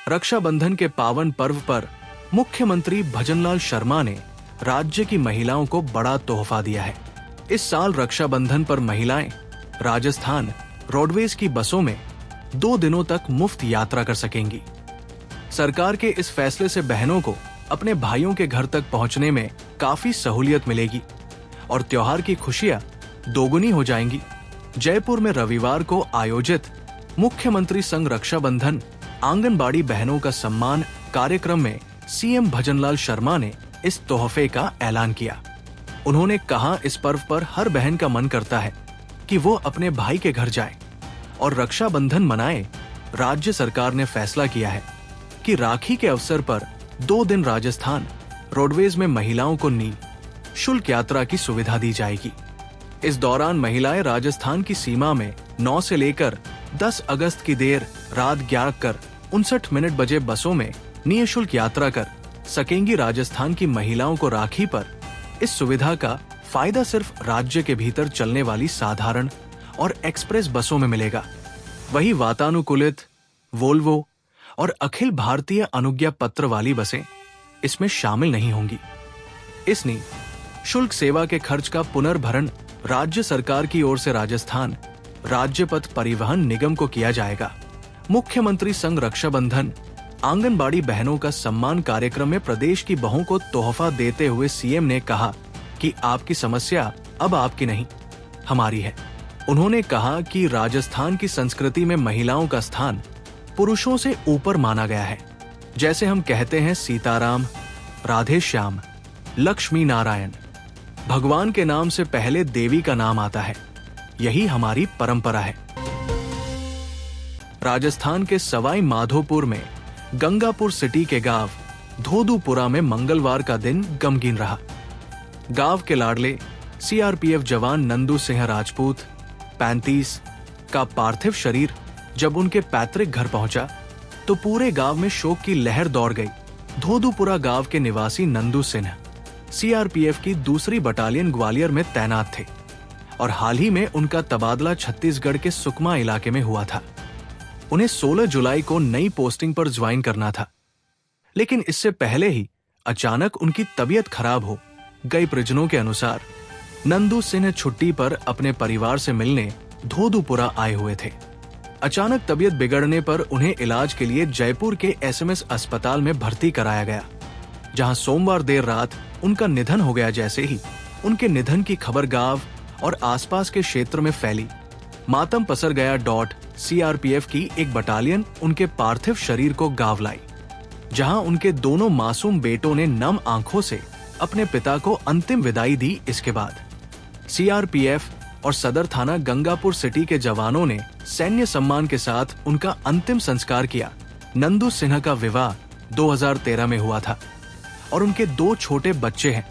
रक्षाबंधन के पावन पर्व पर मुख्यमंत्री भजनलाल शर्मा ने राज्य की महिलाओं को बड़ा तोहफा दिया है। इस साल रक्षाबंधन पर महिलाएं राजस्थान रोडवेज की बसों में 2 दिनों तक मुफ्त यात्रा कर सकेंगी। सरकार के इस फैसले से बहनों को अपने भाइयों के घर तक पहुंचने में काफी सहूलियत मिलेगी और त्योहार की खुशियां दोगुनी हो जाएंगी। जयपुर में रविवार को आयोजित मुख्यमंत्री संग रक्षाबंधन आंगनबाड़ी बहनों का सम्मान कार्यक्रम में सीएम भजनलाल शर्मा ने इस तोहफे का ऐलान किया। उन्होंने कहा, इस पर्व पर हर बहन का मन करता है कि वो अपने भाई के घर जाए और रक्षाबंधन मनाए। राज्य सरकार ने फैसला किया है कि राखी के अवसर पर 2 दिन राजस्थान रोडवेज में महिलाओं को निःशुल्क यात्रा की सुविधा दी जाएगी। इस दौरान महिलाएं राजस्थान की सीमा में 9 से लेकर 10 अगस्त की देर रात 11:59 बजे बसों में निःशुल्क यात्रा कर सकेंगी। राजस्थान की महिलाओं को राखी पर इस सुविधा का फायदा सिर्फ राज्य के भीतर चलने वाली साधारण और एक्सप्रेस बसों में मिलेगा। वही वातानुकूलित, वोल्वो और अखिल भारतीय अनुज्ञा पत्र वाली बसें इसमें शामिल नहीं होंगी। इस निःशुल्क सेवा के खर्च का पुनर्भरण राज्य सरकार की ओर से राजस्थान राज्य पथ परिवहन निगम को किया जाएगा। मुख्यमंत्री संग रक्षाबंधन आंगनबाड़ी बहनों का सम्मान कार्यक्रम में प्रदेश की बहुओं को तोहफा देते हुए सीएम ने कहा कि आपकी समस्या अब आपकी नहीं, हमारी है। उन्होंने कहा कि राजस्थान की संस्कृति में महिलाओं का स्थान पुरुषों से ऊपर माना गया है। जैसे हम कहते हैं सीताराम, राधे श्याम, लक्ष्मी नारायण, भगवान के नाम से पहले देवी का नाम आता है। यही हमारी परंपरा है। राजस्थान के सवाई माधोपुर में गंगापुर सिटी के गांव धोदूपुरा में मंगलवार का दिन गमगीन रहा। गांव के लाडले सीआरपीएफ जवान नंदू सिंह राजपूत 35 का पार्थिव शरीर जब उनके पैतृक घर पहुंचा तो पूरे गांव में शोक की लहर दौड़ गई। धोदूपुरा गांव के निवासी नंदू सिंह सीआरपीएफ की 2री बटालियन ग्वालियर में तैनात थे और हाल ही में उनका तबादला छत्तीसगढ़ के सुकमा इलाके में हुआ था। उन्हें 16 जुलाई को नई पोस्टिंग पर ज्वाइन करना था, लेकिन इससे पहले ही अचानक उनकी तबीयत खराब हो गई। परिजनों के अनुसार नंदू सिंह छुट्टी पर अपने परिवार से मिलने धोदूपुरा आए हुए थे। अचानक तबीयत बिगड़ने पर उन्हें इलाज के लिए जयपुर के एसएमएस अस्पताल में भर्ती कराया गया, जहां सोमवार देर रात उनका निधन हो गया। जैसे ही उनके निधन की खबर गांव और आसपास के क्षेत्र में फैली, मातम पसर गया। सीआरपीएफ की एक बटालियन उनके पार्थिव शरीर को गांव लाई, जहां उनके दोनों मासूम बेटों ने नम आंखों से अपने पिता को अंतिम विदाई दी। इसके बाद सीआरपीएफ और सदर थाना गंगापुर सिटी के जवानों ने सैन्य सम्मान के साथ उनका अंतिम संस्कार किया। नंदू सिन्हा का विवाह 2013 में हुआ था और उनके 2 छोटे बच्चे हैं,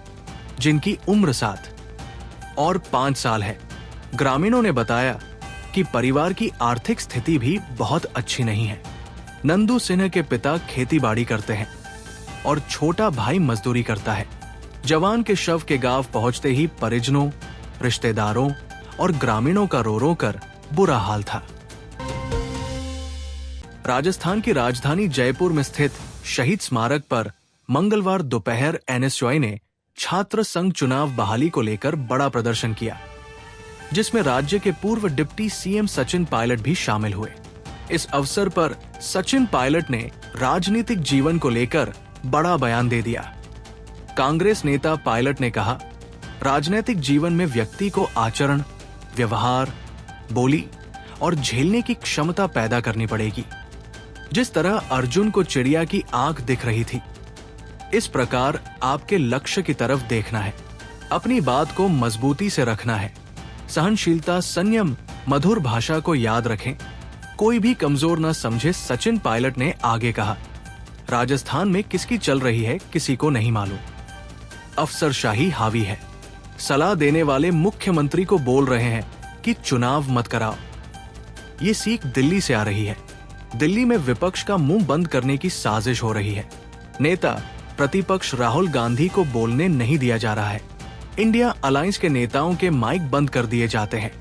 जिनकी उम्र 7 और 5 साल है। ग्रामीणों ने बताया कि परिवार की आर्थिक स्थिति भी बहुत अच्छी नहीं है। नंदू सिन्हा के पिता खेतीबाड़ी करते हैं और छोटा भाई मजदूरी करता है। जवान के शव के गांव पहुंचते ही परिजनों, रिश्तेदारों और ग्रामीणों का रो रो कर बुरा हाल था। राजस्थान की राजधानी जयपुर में स्थित शहीद स्मारक पर मंगलवार दोपहर एनएसयूआई ने छात्र संघ चुनाव बहाली को लेकर बड़ा प्रदर्शन किया, जिसमें राज्य के पूर्व डिप्टी सीएम सचिन पायलट भी शामिल हुए। इस अवसर पर सचिन पायलट ने राजनीतिक जीवन को लेकर बड़ा बयान दे दिया। कांग्रेस नेता पायलट ने कहा, राजनीतिक जीवन में व्यक्ति को आचरण, व्यवहार, बोली और झेलने की क्षमता पैदा करनी पड़ेगी। जिस तरह अर्जुन को चिड़िया की आंख दिख रही थी, इस प्रकार आपके लक्ष्य की तरफ देखना है, अपनी बात को मजबूती से रखना है, सहनशीलता, संयम, मधुर भाषा को याद रखें, कोई भी कमजोर न समझे। सचिन पायलट ने आगे कहा, राजस्थान में किसकी चल रही है किसी को नहीं मालूम, अफसरशाही हावी है। सलाह देने वाले मुख्यमंत्री को बोल रहे हैं कि चुनाव मत कराओ। ये सीख दिल्ली से आ रही है। दिल्ली में विपक्ष का मुंह बंद करने की साजिश हो रही है। नेता प्रतिपक्ष राहुल गांधी को बोलने नहीं दिया जा रहा है। इंडिया अलायंस के नेताओं के माइक बंद कर दिए जाते हैं।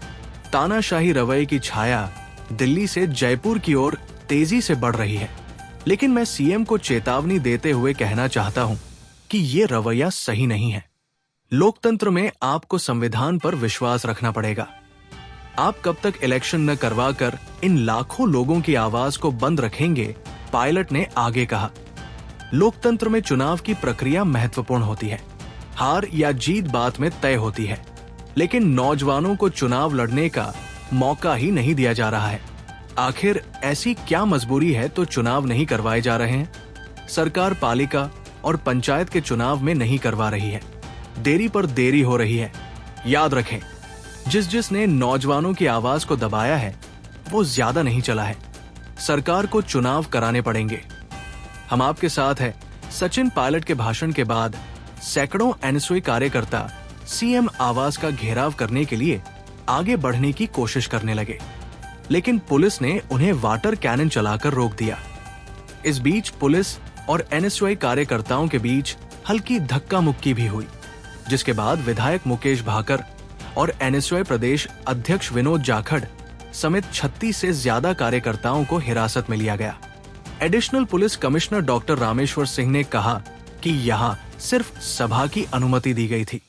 तानाशाही रवैये की छाया दिल्ली से जयपुर की ओर तेजी से बढ़ रही है। लेकिन मैं सीएम को चेतावनी देते हुए कहना चाहता हूं कि ये रवैया सही नहीं है। लोकतंत्र में आपको संविधान पर विश्वास रखना पड़ेगा। आप कब तक इलेक्शन न करवाकर इन लाखों लोगों की आवाज को बंद रखेंगे? पायलट ने आगे कहा। लोकतंत्र में चुनाव की प्रक्रिया महत्वपूर्ण होती है। हार या जीत बाद में तय होती है, लेकिन नौजवानों को चुनाव लड़ने का मौका ही नहीं दिया जा रहा है। आखिर ऐसी क्या मजबूरी है तो चुनाव नहीं करवाए जा रहे हैं? सरकार पालिका और पंचायत के चुनाव में नहीं करवा रही है, देरी पर देरी हो रही है। याद रखें, जिसने नौजवानों की आवाज को दबाया है वो ज्यादा नहीं चला है। सरकार को चुनाव कराने पड़ेंगे। हम आपके साथ हैं। सचिन पायलट के भाषण के बाद सैकड़ों एनएसयूआई कार्यकर्ता सीएम आवास का घेराव करने के लिए आगे बढ़ने की कोशिश करने लगे, लेकिन पुलिस ने उन्हें वाटर कैनन चलाकर रोक दिया। इस बीच पुलिस और एनएसयूआई कार्यकर्ताओं के बीच हल्की धक्का मुक्की भी हुई, जिसके बाद विधायक मुकेश भाकर और एनएसयूआई प्रदेश अध्यक्ष विनोद जाखड़ समेत 36 से ज्यादा कार्यकर्ताओं को हिरासत में लिया गया। Additional police commissioner doctor Rameshwar Singh ने कहा कि यहां सिर्फ सभा की अनुमति दी गई थी,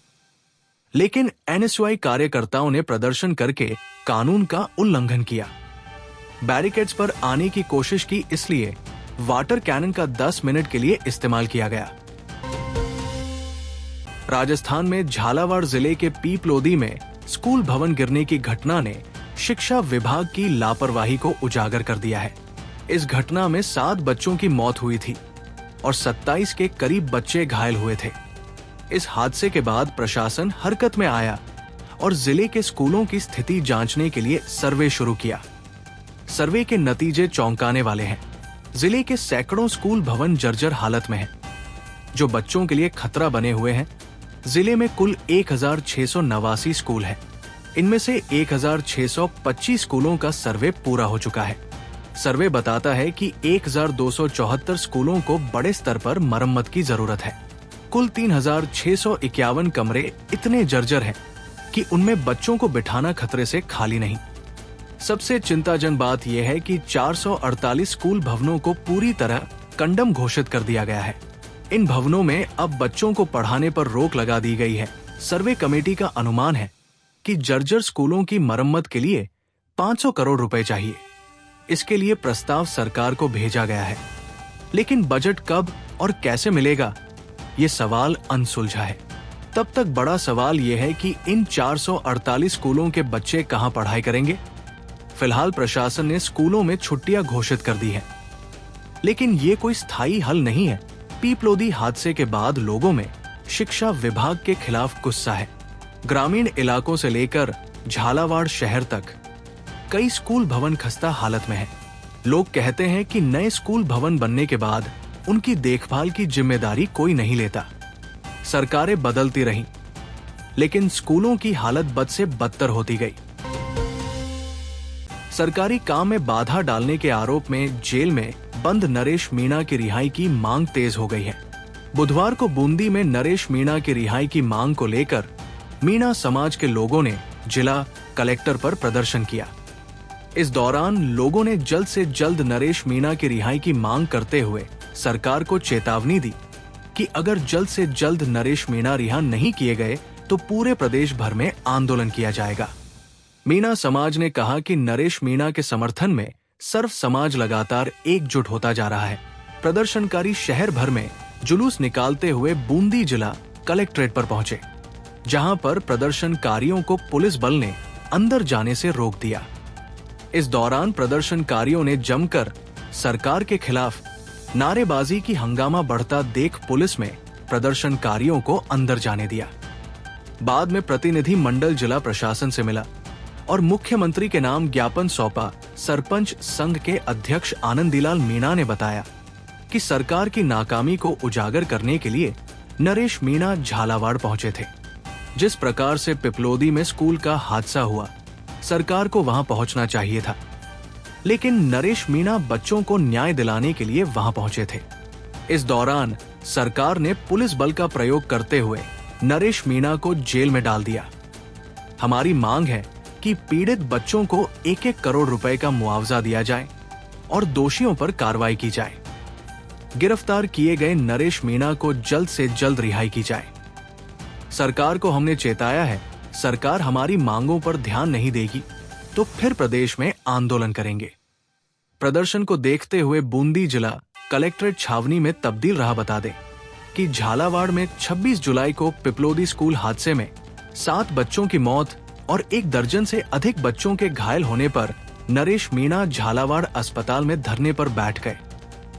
लेकिन एनएसयूआई कार्यकर्ताओं ने प्रदर्शन करके कानून का उल्लंघन किया। बैरिकेड्स पर आने की कोशिश की, इसलिए वाटर कैनन का 10 मिनट के लिए इस्तेमाल किया गया। राजस्थान में झालावाड़ जिले के पीपलोदी में स्कूल भवन गिरने की घटना ने शिक्षा विभाग की लापरवाही को उजागर कर दिया है। इस घटना में 7 बच्चों की मौत हुई थी और 27 के करीब बच्चे घायल हुए थे। इस हादसे के बाद प्रशासन हरकत में आया और जिले के स्कूलों की स्थिति जांचने के लिए सर्वे शुरू किया। सर्वे के नतीजे चौंकाने वाले हैं। जिले के सैकड़ों स्कूल भवन जर्जर हालत में हैं, जो बच्चों के लिए खतरा बने हुए हैं। जिले में कुल 1689 स्कूल हैं। इनमें से 1625 स्कूलों का सर्वे पूरा हो चुका है। सर्वे बताता है कि 1274 स्कूलों को बड़े स्तर पर मरम्मत की जरूरत है। कुल 3651 कमरे इतने जर्जर हैं कि उनमें बच्चों को बिठाना खतरे से खाली नहीं। सबसे चिंताजनक बात यह है कि 448 स्कूल भवनों को पूरी तरह कंडम घोषित कर दिया गया है। इन भवनों में अब बच्चों को पढ़ाने पर रोक लगा दी गई है। सर्वे कमेटी का अनुमान है कि जर्जर स्कूलों की मरम्मत के लिए 500 करोड़ रुपए चाहिए। इसके लिए प्रस्ताव सरकार को भेजा गया है, लेकिन बजट कब और कैसे मिलेगा, ये सवाल अनसुलझा है। तब तक बड़ा सवाल यह है कि इन 448 स्कूलों के बच्चे कहां पढ़ाई करेंगे। फिलहाल प्रशासन ने स्कूलों में छुट्टियां घोषित कर दी है, लेकिन ये कोई स्थायी हल नहीं है। पीपलोदी हादसे के बाद लोगों में शिक्षा विभाग के खिलाफ गुस्सा है। ग्रामीण इलाकों से लेकर झालावाड़ शहर तक कई स्कूल भवन खस्ता हालत में हैं। लोग कहते हैं कि नए स्कूल भवन बनने के बाद उनकी देखभाल की जिम्मेदारी कोई नहीं लेता। सरकारें बदलती रहीं, लेकिन स्कूलों की हालत बद से बदतर होती गई। सरकारी काम में बाधा डालने के आरोप में जेल में बंद नरेश मीणा की रिहाई की मांग तेज हो गई है। बुधवार को बूंदी में नरेश मीणा की रिहाई की मांग को लेकर मीणा समाज के लोगों ने जिला कलेक्टर पर प्रदर्शन किया। इस दौरान लोगों ने जल्द से जल्द नरेश मीणा की रिहाई की मांग करते हुए सरकार को चेतावनी दी कि अगर जल्द से जल्द नरेश मीणा रिहा नहीं किए गए तो पूरे प्रदेश भर में आंदोलन किया जाएगा। मीणा समाज ने कहा कि नरेश मीणा के समर्थन में सर्व समाज लगातार एकजुट होता जा रहा है। प्रदर्शनकारी शहर भर में जुलूस निकालते हुए बूंदी जिला कलेक्ट्रेट पर पहुंचे, जहां पर प्रदर्शनकारियों को पुलिस बल ने अंदर जाने से रोक दिया। इस दौरान प्रदर्शनकारियों ने जमकर सरकार के खिलाफ नारेबाजी की। हंगामा बढ़ता देख पुलिस में प्रदर्शनकारियों को अंदर जाने दिया। बाद में प्रतिनिधि मंडल जिला प्रशासन से मिला और मुख्यमंत्री के नाम ज्ञापन सौंपा। सरपंच संघ के अध्यक्ष आनंदीलाल मीणा ने बताया कि सरकार की नाकामी को उजागर करने के लिए नरेश मीणा झालावाड़ पहुंचे थे। जिस प्रकार से पिपलोदी में स्कूल का हादसा हुआ, सरकार को वहां पहुंचना चाहिए था, लेकिन नरेश मीणा बच्चों को न्याय दिलाने के लिए वहां पहुंचे थे। इस दौरान सरकार ने पुलिस बल का प्रयोग करते हुए नरेश मीणा को जेल में डाल दिया। हमारी मांग है कि पीड़ित बच्चों को 1-1 करोड़ रुपए का मुआवजा दिया जाए और दोषियों पर कार्रवाई की जाए। गिरफ्तार किए गए नरेश मीणा को जल्द से जल्द रिहाई की जाए। सरकार को हमने चेताया है, सरकार हमारी मांगों पर ध्यान नहीं देगी तो फिर प्रदेश में आंदोलन करेंगे। प्रदर्शन को देखते हुए बूंदी जिला कलेक्ट्रेट छावनी में तब्दील रहा। बता दें कि झालावाड़ में 26 जुलाई को पिपलोदी स्कूल हादसे में 7 बच्चों की मौत और 1 दर्जन से अधिक बच्चों के घायल होने पर नरेश मीणा झालावाड़ अस्पताल में धरने पर बैठ गए,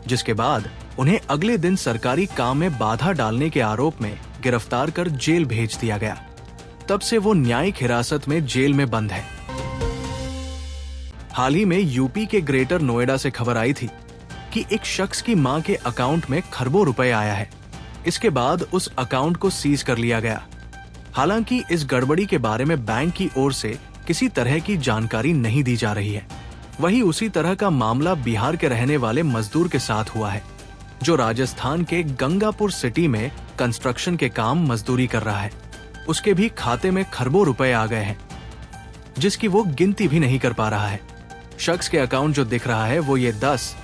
जिसके बाद उन्हें अगले दिन सरकारी काम में बाधा डालने के आरोप में गिरफ्तार कर जेल भेज दिया गया। तब से वो न्यायिक हिरासत में जेल में बंद है। हाल ही में यूपी के ग्रेटर नोएडा से खबर आई थी कि एक शख्स की मां के अकाउंट में खरबों रुपए आया है। इसके बाद उस अकाउंट को सीज कर लिया गया। हालांकि इस गड़बड़ी के बारे में बैंक की ओर से किसी तरह की जानकारी नहीं दी जा रही है। वहीं उसी तरह का मामला बिहार के रहने वाले मजदूर के साथ हुआ है, जो राजस्थान के गंगापुर सिटी में कंस्ट्रक्शन के काम मजदूरी कर रहा है। उसके भी खाते में खरबों रुपए आ गए हैं, जिसकी वो गिनती भी नहीं कर पा रहा है। शख्स के अकाउंट जो दिख रहा है वो ये 10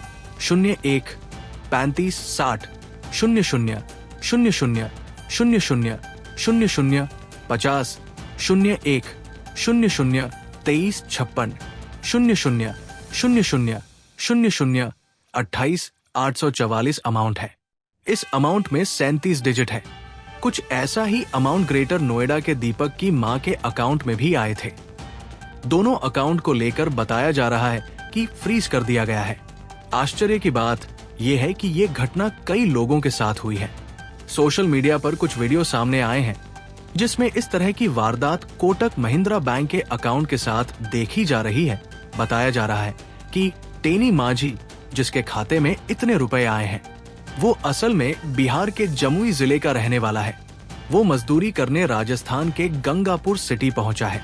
01 35 60 00 00 00 00 00 50 01 00 23 56 00 00 00 28 844 अमाउंट है। इस अमाउंट में 37 डिजिट है। कुछ ऐसा ही अमाउंट ग्रेटर नोएडा के दीपक की मां के अकाउंट में भी आए थे। दोनों अकाउंट को लेकर बताया जा रहा है कि फ्रीज कर दिया गया है। आश्चर्य की बात यह है कि ये घटना कई लोगों के साथ हुई है। सोशल मीडिया पर कुछ वीडियो सामने आए हैं जिसमें इस तरह की वारदात कोटक महिंद्रा बैंक के अकाउंट के साथ देखी जा रही है। बताया जा रहा है कि टेनी माझी, जिसके खाते में इतने रुपए आए हैं, वो असल में बिहार के जमुई जिले का रहने वाला है। वो मजदूरी करने राजस्थान के गंगापुर सिटी पहुंचा है,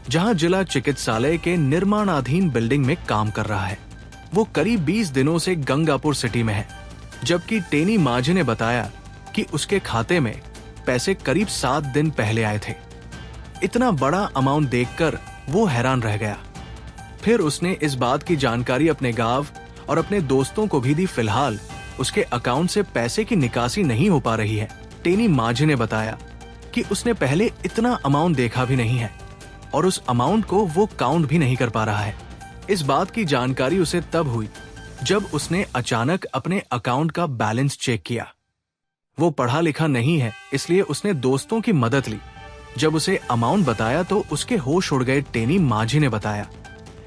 जहां जिला चिकित्सालय के निर्माणाधीन बिल्डिंग में काम कर रहा है। वो करीब 20 दिनों से गंगापुर सिटी में है, जबकि टेनी माझी ने बताया कि उसके खाते में पैसे करीब 7 दिन पहले आए थे। इतना बड़ा अमाउंट देखकर वो हैरान रह गया। फिर उसने इस बात की जानकारी अपने गांव और अपने दोस्तों को भी दी। फिलहाल उसके अकाउंट से पैसे की निकासी नहीं हो पा रही है। टेनी माझी ने बताया कि उसने पहले इतना अमाउंट देखा भी नहीं है और उस अमाउंट को वो काउंट भी नहीं कर पा रहा है। इस बात की जानकारी उसे तब हुई जब उसने अचानक अपने अकाउंट का बैलेंस चेक किया। वो पढ़ा लिखा नहीं है, इसलिए उसने दोस्तों की मदद ली। जब उसे अमाउंट बताया तो उसके होश उड़ गए। टेनी माझी ने बताया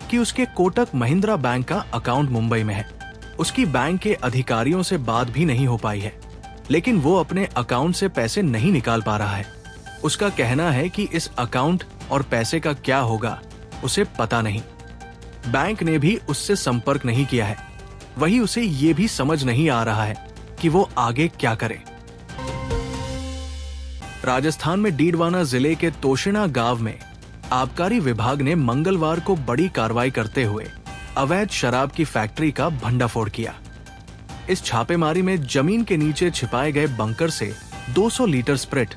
कि उसके कोटक महिंद्रा बैंक का अकाउंट मुंबई में है। उसकी बैंक के अधिकारियों से बात भी नहीं हो पाई है, लेकिन वो अपने अकाउंट से पैसे नहीं निकाल पा रहा है। उसका कहना है कि इस अकाउंट और पैसे का क्या होगा उसे पता नहीं। बैंक ने भी उससे संपर्क नहीं किया है। वही उसे ये भी समझ नहीं आ रहा है कि वो आगे क्या करे। राजस्थान में डीडवाना जिले के तोशिना गांव में आबकारी विभाग ने मंगलवार को बड़ी कार्रवाई करते हुए अवैध शराब की फैक्ट्री का भंडाफोड़ किया। इस छापेमारी में जमीन के नीचे छिपाए गए बंकर से 200 लीटर स्प्रिट,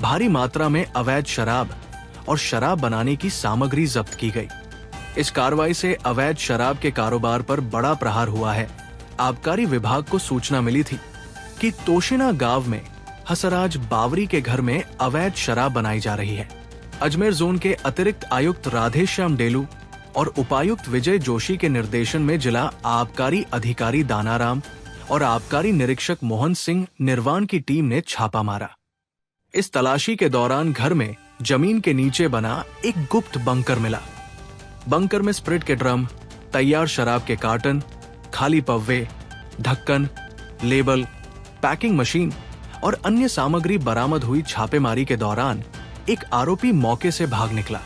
भारी मात्रा में अवैध शराब और शराब बनाने की सामग्री जब्त की गई। इस कार्रवाई से अवैध शराब के कारोबार पर बड़ा प्रहार हुआ है। आबकारी विभाग को सूचना मिली थी कि तोशिना गांव में हसराज बावरी के घर में अवैध शराब बनाई जा रही है। अजमेर जोन के अतिरिक्त आयुक्त राधेश्याम डेलू और उपायुक्त विजय जोशी के निर्देशन में जिला आबकारी अधिकारी दानाराम और आबकारी निरीक्षक मोहन सिंह निर्वाण की टीम ने छापा मारा। इस तलाशी के दौरान घर में जमीन के नीचे बना एक गुप्त बंकर मिला। बंकर में स्प्रिट के ड्रम, तैयार शराब के कार्टन, खाली पव्वे, ढक्कन, लेबल, पैकिंग मशीन और अन्य सामग्री बरामद हुई। छापेमारी के दौरान एक आरोपी मौके से भाग निकला।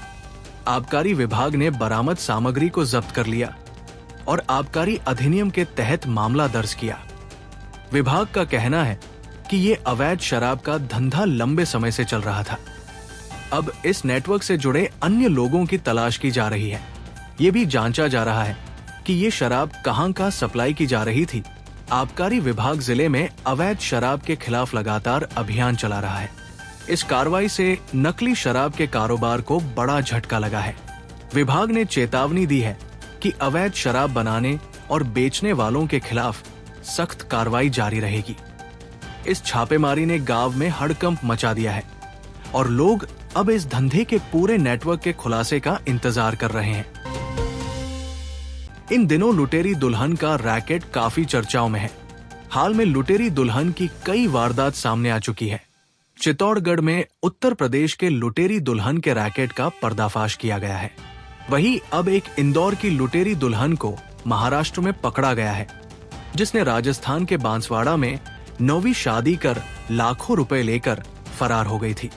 आबकारी विभाग ने बरामद सामग्री को जब्त कर लिया और आबकारी अधिनियम के तहत मामला दर्ज किया। विभाग का कहना है कि ये अवैध शराब का धंधा लंबे समय से चल रहा था। अब इस नेटवर्क से जुड़े अन्य लोगों की तलाश की जा रही है। ये भी जांचा जा रहा है कि ये शराब कहां का सप्लाई की जा रही थी। आबकारी विभाग जिले में अवैध शराब के खिलाफ लगातार अभियान चला रहा है। इस कार्रवाई से नकली शराब के कारोबार को बड़ा झटका लगा है। विभाग ने चेतावनी दी है कि अवैध शराब बनाने और बेचने वालों के खिलाफ सख्त कार्रवाई जारी रहेगी। इस छापेमारी ने गांव में हड़कंप मचा दिया है और लोग अब इस धंधे के पूरे नेटवर्क के खुलासे का इंतजार कर रहे हैं। इन दिनों लुटेरी दुल्हन का रैकेट काफी चर्चाओं में है। हाल में लुटेरी दुल्हन की कई वारदात सामने आ चुकी है। चित्तौड़गढ़ में उत्तर प्रदेश के लुटेरी दुल्हन के रैकेट का पर्दाफाश किया गया है। वहीं अब एक इंदौर की लुटेरी दुल्हन को महाराष्ट्र में पकड़ा गया है, जिसने राजस्थान के बांसवाड़ा में 9वीं शादी कर लाखों रुपए लेकर फरार हो गई थी।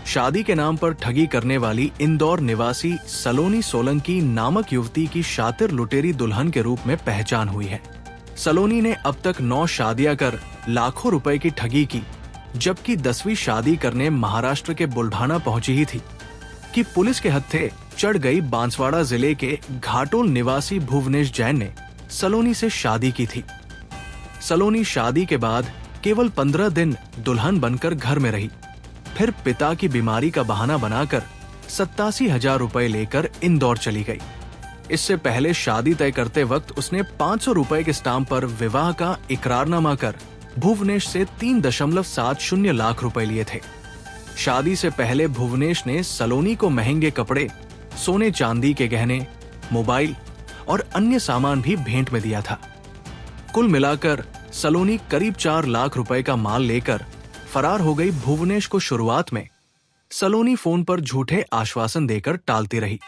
शादी के नाम पर ठगी करने वाली इंदौर निवासी सलोनी सोलंकी नामक युवती की शातिर लुटेरी दुल्हन के रूप में पहचान हुई है। सलोनी ने अब तक 9 शादियां कर लाखों रुपए की ठगी की, जबकि 10वीं शादी करने महाराष्ट्र के बुल्ढाना पहुंची ही थी कि पुलिस के हत्थे चढ़ गई। बांसवाड़ा जिले के घाटोल निवासी भुवनेश जैन ने सलोनी से शादी की थी। सलोनी शादी के बाद केवल 15 दिन दुल्हन बनकर घर में रही, फिर पिता की बीमारी का बहाना बनाकर 87,000 रुपए लेकर इंदौर चली गई। इससे पहले शादी तय करते वक्त उसने 500 रुपए के स्टाम्प पर विवाह का इकरारनामा कर भुवनेश से 3.70 लाख रुपए लिए थे। शादी से पहले भुवनेश ने सलोनी को महंगे कपड़े, सोने चांदी के गहने, मोबाइल और अन्य सामान भी भेंट में दिया था। कुल मिलाकर सलोनी करीब 4 लाख रुपए का माल लेकर फरार हो गई। भुवनेश को शुरुआत में सलोनी फोन पर झूठे आश्वासन देकर टालती रही,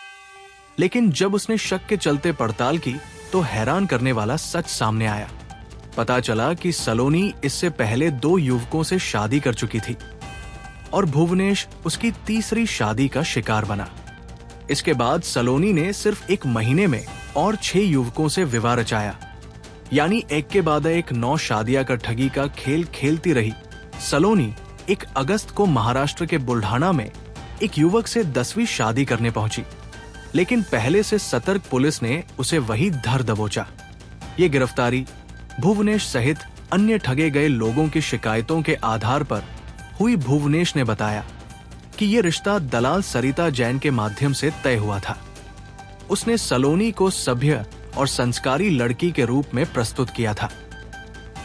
लेकिन जब उसने शक के चलते पड़ताल की तो हैरान करने वाला सच सामने आया। पता चला कि सलोनी इससे पहले 2 युवकों से शादी कर चुकी थी और भुवनेश उसकी तीसरी शादी का शिकार बना। इसके बाद सलोनी ने सिर्फ 1 महीने में और 6 युवकों से विवाह रचाया, यानी एक के बाद एक 9 शादियां कर ठगी का खेल खेलती रही। सलोनी 1 अगस्त को महाराष्ट्र के बुल्ढाना में एक युवक से 10वीं शादी करने पहुंची, लेकिन पहले से सतर्क पुलिस ने उसे वही धर दबोचा। ये गिरफ्तारी भुवनेश सहित अन्य ठगे गए लोगों की शिकायतों के आधार पर हुई। भुवनेश ने बताया कि ये रिश्ता दलाल सरिता जैन के माध्यम से तय हुआ था। उसने सलोनी को सभ्य और संस्कारी लड़की के रूप में प्रस्तुत किया था।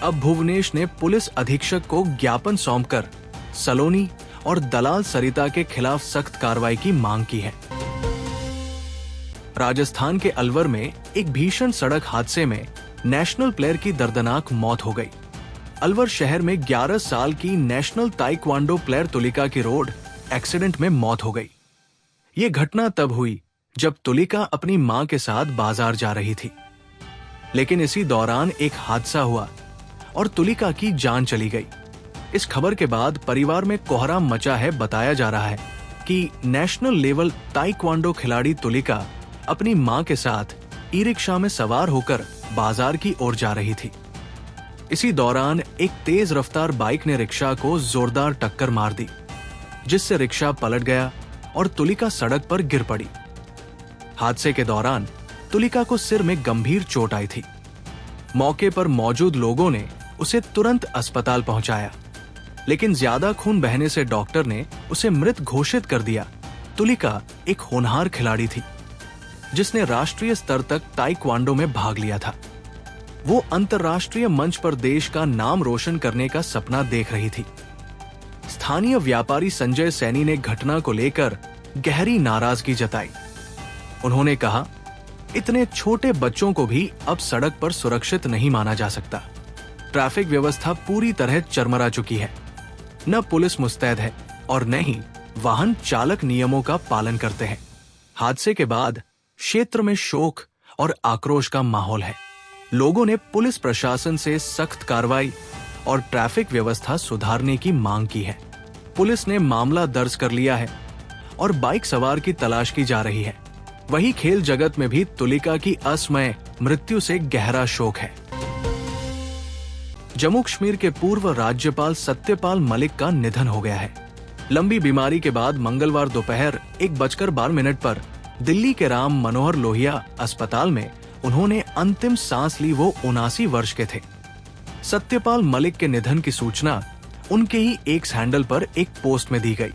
अब भुवनेश ने पुलिस अधीक्षक को ज्ञापन सौंपकर सलोनी और दलाल सरिता के खिलाफ सख्त कार्रवाई की मांग की है। राजस्थान के अलवर में एक भीषण सड़क हादसे में नेशनल प्लेयर की दर्दनाक मौत हो गई। अलवर शहर में 11 साल की नेशनल ताइक्वांडो प्लेयर तुलिका की रोड एक्सीडेंट में मौत हो गई। ये घटना तब हुई जब तुलिका अपनी मां के साथ बाजार जा रही थी, लेकिन इसी दौरान एक हादसा हुआ और तुलिका की जान चली गई। इस खबर के बाद परिवार में कोहराम मचा है। बताया जा रहा है कि नेशनल लेवल ताइक्वांडो खिलाड़ी तुलिका अपनी मां के साथ ई रिक्शा में सवार होकर बाजार की ओर जा रही थी। इसी दौरान एक तेज रफ्तार बाइक ने रिक्शा को जोरदार टक्कर मार दी, जिससे रिक्शा पलट गया और तुलिका सड़क पर गिर पड़ी। हादसे के दौरान तुलिका को सिर में गंभीर चोट आई थी। मौके पर मौजूद लोगों ने उसे तुरंत अस्पताल पहुंचाया, लेकिन ज्यादा खून बहने से डॉक्टर ने उसे मृत घोषित कर दिया। तुलिका एक होनहार खिलाड़ी थी, जिसने राष्ट्रीय स्तर तक ताइक्वांडो में भाग लिया था। वो अंतर्राष्ट्रीय मंच पर देश का नाम रोशन करने का सपना देख रही थी। स्थानीय व्यापारी संजय सैनी ने घटना को लेकर गहरी नाराजगी जताई। उन्होंने कहा, इतने छोटे बच्चों को भी अब सड़क पर सुरक्षित नहीं माना जा सकता। ट्रैफिक व्यवस्था पूरी तरह चरमरा चुकी है। न पुलिस मुस्तैद है और न ही वाहन चालक नियमों का पालन करते हैं। हादसे के बाद क्षेत्र में शोक और आक्रोश का माहौल है। लोगों ने पुलिस प्रशासन से सख्त कार्रवाई और ट्रैफिक व्यवस्था सुधारने की मांग की है। पुलिस ने मामला दर्ज कर लिया है और बाइक सवार की तलाश की जा रही है। वहीं खेल जगत में भी तुलिका की असमय मृत्यु से गहरा शोक है। जम्मू कश्मीर के पूर्व राज्यपाल सत्यपाल मलिक का निधन हो गया है। लंबी बीमारी के बाद मंगलवार दोपहर 1:12 पर दिल्ली के राम मनोहर लोहिया अस्पताल में उन्होंने अंतिम सांस ली। वो 79 वर्ष के थे। सत्यपाल मलिक के निधन की सूचना उनके ही एक्स हैंडल पर एक पोस्ट में दी गई।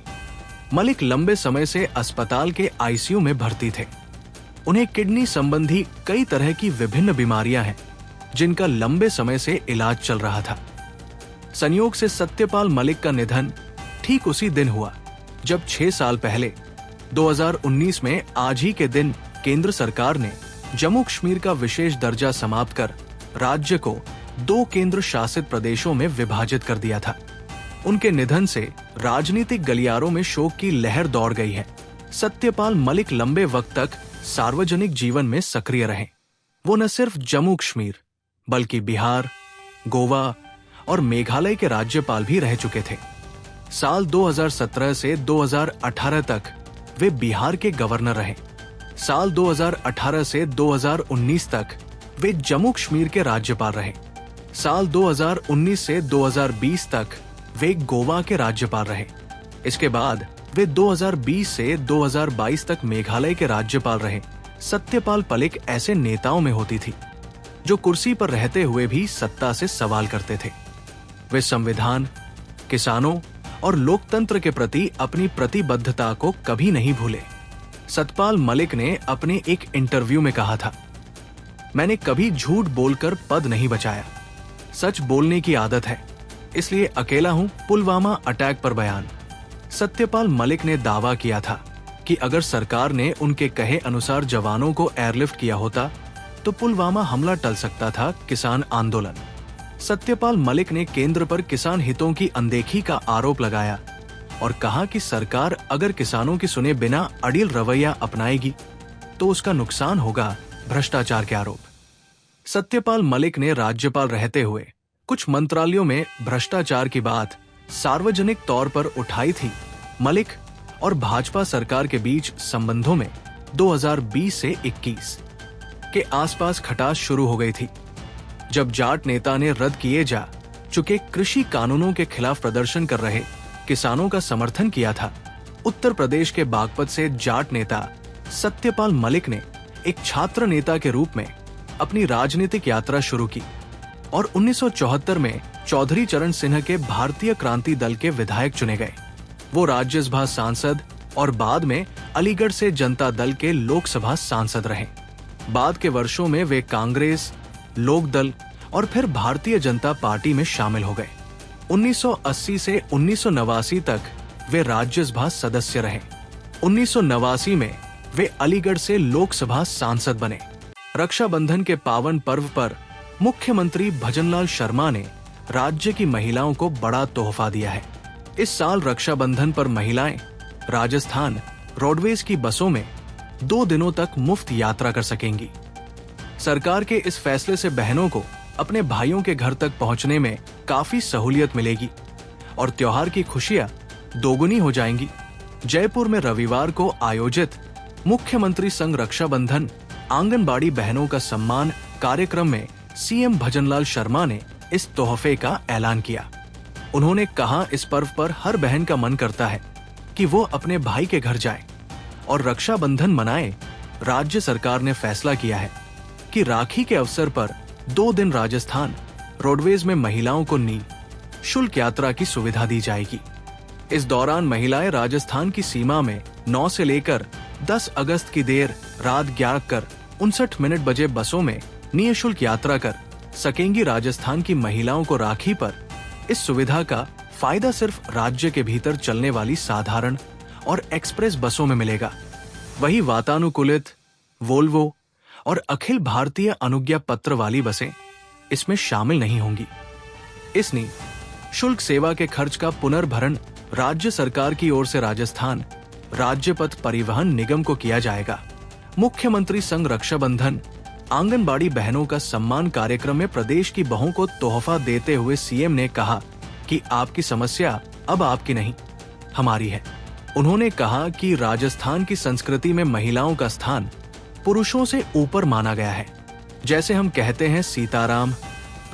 मलिक लंबे समय से अस्पताल के आईसीयू में भर्ती थे। उन्हें किडनी संबंधी कई तरह की विभिन्न बीमारियां हैं। जिनका लंबे समय से इलाज चल रहा था। संयोग से सत्यपाल मलिक का निधन ठीक उसी दिन हुआ जब 6 साल पहले 2019 में आज ही के दिन केंद्र सरकार ने जम्मू कश्मीर का विशेष दर्जा समाप्त कर राज्य को 2 केंद्र शासित प्रदेशों में विभाजित कर दिया था। उनके निधन से राजनीतिक गलियारों में शोक की लहर दौड़ गई है। सत्यपाल मलिक लंबे वक्त तक सार्वजनिक जीवन में सक्रिय रहे। वो न सिर्फ जम्मू कश्मीर बल्कि बिहार, गोवा और मेघालय के राज्यपाल भी रह चुके थे। साल 2017 से 2018 तक वे बिहार के गवर्नर रहे। साल 2018 से 2019 तक वे जम्मू कश्मीर के राज्यपाल रहे। साल 2019 से 2020 तक वे गोवा के राज्यपाल रहे। इसके बाद वे 2020 से 2022 तक मेघालय के राज्यपाल रहे। सत्यपाल मलिक ऐसे नेताओं में होती थी जो कुर्सी पर रहते हुए भी सत्ता से सवाल करते थे। वे संविधान, किसानों और लोकतंत्र के प्रति अपनी प्रतिबद्धता को कभी नहीं भूले। सत्यपाल मलिक ने अपने एक इंटरव्यू में कहा था, मैंने कभी झूठ बोलकर पद नहीं बचाया। सच बोलने की आदत है, इसलिए अकेला हूं पुलवामा अटैक पर बयान। सत्यपाल मलिक ने दावा किया था कि अगर सरकार ने उनके कहे अनुसार जवानों को एयरलिफ्ट किया होता तो पुलवामा हमला टल सकता था। किसान आंदोलन। सत्यपाल मलिक ने केंद्र पर किसान हितों की अनदेखी का आरोप लगाया और कहा कि सरकार अगर किसानों की सुने बिना अड़ियल रवैया अपनाएगी तो उसका नुकसान होगा भ्रष्टाचार के आरोप। सत्यपाल मलिक ने राज्यपाल रहते हुए कुछ मंत्रालयों में भ्रष्टाचार की बात सार्वजनिक तौर पर उठाई थी। मलिक और भाजपा सरकार के बीच संबंधों में 2020 से 21 के आसपास खटास शुरू हो गई थी, जब जाट नेता ने रद्द किए जा चुके कृषि कानूनों के खिलाफ प्रदर्शन कर रहे किसानों का समर्थन किया था। उत्तर प्रदेश के बागपत से जाट नेता सत्यपाल मलिक ने एक छात्र नेता के रूप में अपनी राजनीतिक यात्रा शुरू की और 1974 में चौधरी चरण सिंह के भारतीय क्रांति दल के विधायक चुने गए। वो राज्यसभा सांसद और बाद में अलीगढ़ से जनता दल के लोकसभा सांसद रहे। बाद के वर्षों में वे कांग्रेस, लोकदल और फिर भारतीय जनता पार्टी में शामिल हो गए। 1980 से 1989 तक वे राज्यसभा सदस्य रहे। 1989 में वे अलीगढ़ से लोकसभा सांसद बने। रक्षाबंधन के पावन पर्व पर मुख्यमंत्री भजनलाल शर्मा ने राज्य की महिलाओं को बड़ा तोहफा दिया है। इस साल रक्षाबंधन पर महिलाएं राजस्थान रोडवेज की बसों में 2 दिनों तक मुफ्त यात्रा कर सकेंगी। सरकार के इस फैसले से बहनों को अपने भाइयों के घर तक पहुंचने में काफी सहूलियत मिलेगी और त्योहार की खुशियां दोगुनी हो जाएंगी। जयपुर में रविवार को आयोजित मुख्यमंत्री संग रक्षाबंधन आंगनबाड़ी बहनों का सम्मान कार्यक्रम में सीएम भजनलाल शर्मा ने इस तोहफे का ऐलान किया। उन्होंने कहा, इस पर्व पर हर बहन का मन करता है कि वो अपने भाई के घर जाए और रक्षाबंधन मनाए। राज्य सरकार ने फैसला किया है कि राखी के अवसर पर 2 दिन राजस्थान रोडवेज में महिलाओं को निःशुल्क यात्रा की सुविधा दी जाएगी। इस दौरान महिलाएं राजस्थान की सीमा में 9 से लेकर 10 अगस्त की देर रात 11:59 बजे बसों में निःशुल्क यात्रा कर सकेंगी। राजस्थान की महिलाओं को राखी पर इस सुविधा का फायदा सिर्फ राज्य के भीतर चलने वाली साधारण और एक्सप्रेस बसों में मिलेगा। वही वातानुकूलित, वोल्वो और अखिल भारतीय अनुज्ञा पत्र वाली बसें इसमें शामिल नहीं होंगी। इस निःशुल्क सेवा के खर्च का पुनर्भरण राज्य सरकार की ओर से राजस्थान राज्य पथ परिवहन निगम को किया जाएगा। मुख्यमंत्री संग रक्षाबंधन आंगनबाड़ी बहनों का सम्मान कार्यक्रम में प्रदेश की बहू को तोहफा देते हुए सीएम ने कहा कि आपकी समस्या अब आपकी नहीं, हमारी है। उन्होंने कहा कि राजस्थान की संस्कृति में महिलाओं का स्थान पुरुषों से ऊपर माना गया है। जैसे हम कहते हैं सीताराम,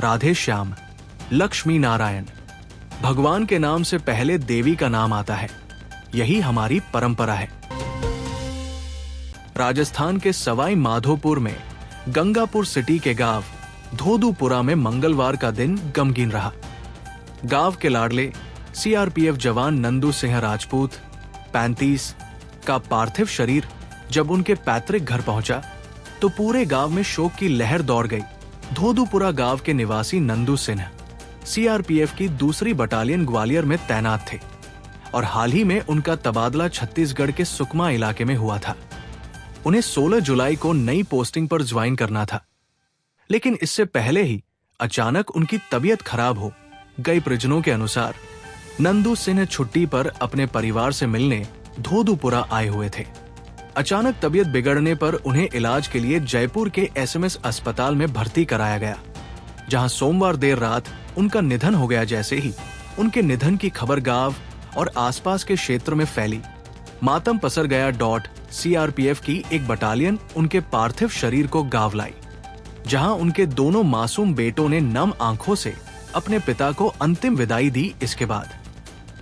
राधे श्याम, लक्ष्मी नारायण, भगवान के नाम से पहले देवी का नाम आता है। यही हमारी परंपरा है। राजस्थान के सवाई माधोपुर में गंगापुर सिटी के गांव धोदूपुरा में मंगलवार का दिन गमगीन रहा। गांव के लाडले सीआरपीएफ जवान नंदू सिंह राजपूत 35 का पार्थिव शरीर जब उनके पैतृक घर पहुंचा तो पूरे गांव में शोक की लहर दौड़ गई। धोधुपुरा गांव के निवासी नंदू सिन्हा सीआरपीएफ की दूसरी बटालियन ग्वालियर में तैनात थे और हाल ही में उनका तबादला छत्तीसगढ़ के सुकमा इलाके में हुआ था। उन्हें 16 जुलाई को नई पोस्टिंग पर ज्वाइन करना था, लेकिन इससे पहले ही अचानक उनकी तबीयत खराब हो गई। परिजनों के अनुसार नंदू सिन्हा छुट्टी पर अपने परिवार से मिलने धोधुपुरा आए हुए थे। अचानक तबीयत बिगड़ने पर उन्हें इलाज के लिए जयपुर के एसएमएस अस्पताल में भर्ती कराया गया, जहां सोमवार देर रात उनका निधन हो गया। जैसे ही उनके निधन की खबर गांव और आसपास के क्षेत्र में फैली, मातम पसर गया। सीआरपीएफ की एक बटालियन उनके पार्थिव शरीर को गांव लाई, जहां उनके दोनों मासूम बेटों ने नम आंखों से अपने पिता को अंतिम विदाई दी। इसके बाद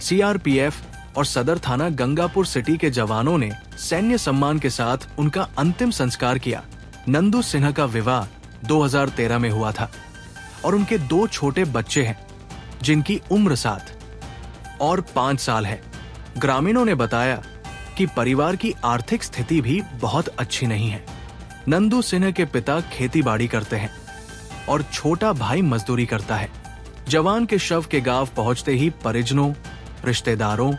सीआरपीएफ और सदर थाना गंगापुर सिटी के जवानों ने सैन्य सम्मान के साथ उनका अंतिम संस्कार किया। नंदू सिन्हा का विवाह 2013 में हुआ था और उनके 2 छोटे बच्चे हैं, जिनकी उम्र 7 और 5 साल है। ग्रामीणों ने बताया कि परिवार की आर्थिक स्थिति भी बहुत अच्छी नहीं है। नंदू सिन्हा के पिता खेतीबाड़ी करते हैं और छोटा भाई मजदूरी करता है। जवान के शव के गांव पहुंचते ही परिजनों, रिश्तेदारों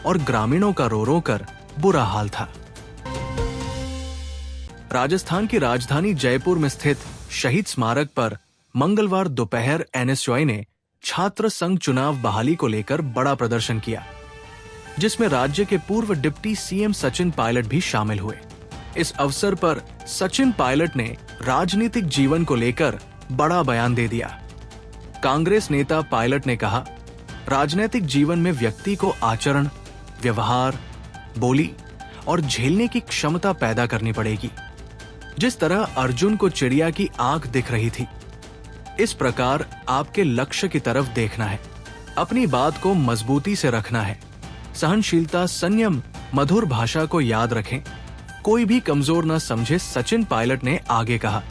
और ग्रामीणों का रो कर बुरा हाल था। राजस्थान की राजधानी जयपुर में स्थित शहीद स्मारक पर मंगलवार दोपहर एनएसयूआई ने छात्र संघ चुनाव बहाली को लेकर बड़ा प्रदर्शन किया, जिसमें राज्य के पूर्व डिप्टी सीएम सचिन पायलट भी शामिल हुए। इस अवसर पर सचिन पायलट ने राजनीतिक जीवन को लेकर बड़ा बयान दे दिया। कांग्रेस नेता पायलट ने कहा, राजनीतिक जीवन में व्यक्ति को आचरण, व्यवहार, बोली और झेलने की क्षमता पैदा करनी पड़ेगी। जिस तरह अर्जुन को चिड़िया की आंख दिख रही थी, इस प्रकार आपके लक्ष्य की तरफ देखना है, अपनी बात को मजबूती से रखना है, सहनशीलता, संयम, मधुर भाषा को याद रखें, कोई भी कमजोर न समझे। सचिन पायलट ने आगे कहा,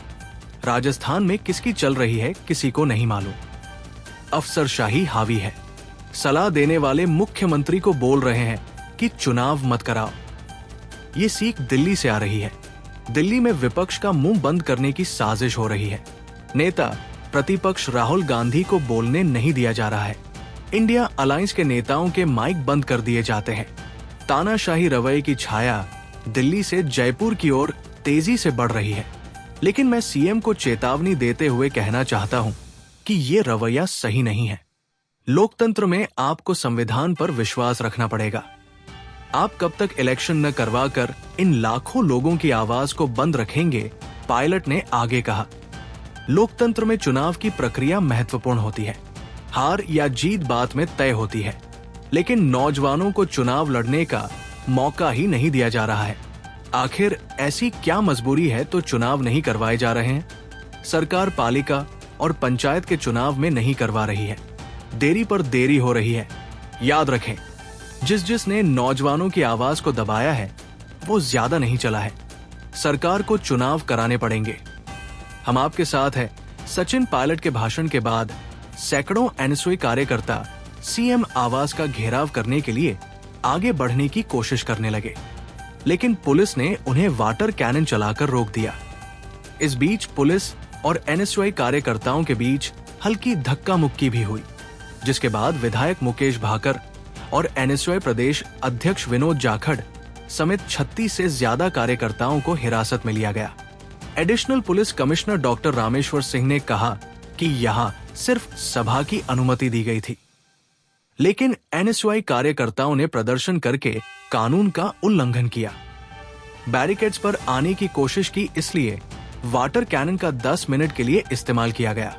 राजस्थान में किसकी चल रही है किसी को नहीं मालूम, अफसरशाही हावी है। सलाह देने वाले मुख्यमंत्री को बोल रहे हैं कि चुनाव मत कराओ। ये सीख दिल्ली से आ रही है। दिल्ली में विपक्ष का मुंह बंद करने की साजिश हो रही है। नेता प्रतिपक्ष राहुल गांधी को बोलने नहीं दिया जा रहा है। इंडिया अलायंस के नेताओं के माइक बंद कर दिए जाते हैं। तानाशाही रवैये की छाया दिल्ली से जयपुर की ओर तेजी से बढ़ रही है। लेकिन मैं सीएम को चेतावनी देते हुए कहना चाहता हूं कि ये रवैया सही नहीं है। लोकतंत्र में आपको संविधान पर विश्वास रखना पड़ेगा। आप कब तक इलेक्शन न करवा कर इन लाखों लोगों की आवाज को बंद रखेंगे? पायलट ने आगे कहा, लोकतंत्र में चुनाव की प्रक्रिया महत्वपूर्ण होती है। हार या जीत बात में तय होती है, लेकिन नौजवानों को चुनाव लड़ने का मौका ही नहीं दिया जा रहा है। आखिर ऐसी क्या मजबूरी है तो चुनाव नहीं करवाए जा रहे हैं? सरकार पालिका और पंचायत के चुनाव में नहीं करवा रही है, देरी पर देरी हो रही है। याद रखें, जिसने नौजवानों की आवाज को दबाया है वो ज्यादा नहीं चला है। सरकार को चुनाव कराने पड़ेंगे। हम आपके साथ हैं। सचिन पायलट के भाषण के बाद सैकड़ों एनएसयूआई कार्यकर्ता सीएम आवास का घेराव करने के लिए आगे बढ़ने की कोशिश करने लगे, लेकिन पुलिस ने उन्हें वाटर कैनन चलाकर रोक दिया। इस बीच पुलिस और एनएसयूआई कार्यकर्ताओं के बीच हल्की धक्का मुक्की भी हुई, जिसके बाद विधायक मुकेश भाकर और एनएसयूआई प्रदेश अध्यक्ष विनोद जाखड़ समेत 36 से ज्यादा कार्यकर्ताओं को हिरासत में लिया गया। Additional police commissioner doctor Rameshwar Singh ने कहा कि यहां सिर्फ सभा की अनुमति दी गई थी, लेकिन एनएसयूआई कार्यकर्ताओं ने प्रदर्शन करके कानून का उल्लंघन किया। बैरिकेड्स पर आने की कोशिश की, इसलिए वाटर कैनन का 10 मिनट के लिए इस्तेमाल किया गया।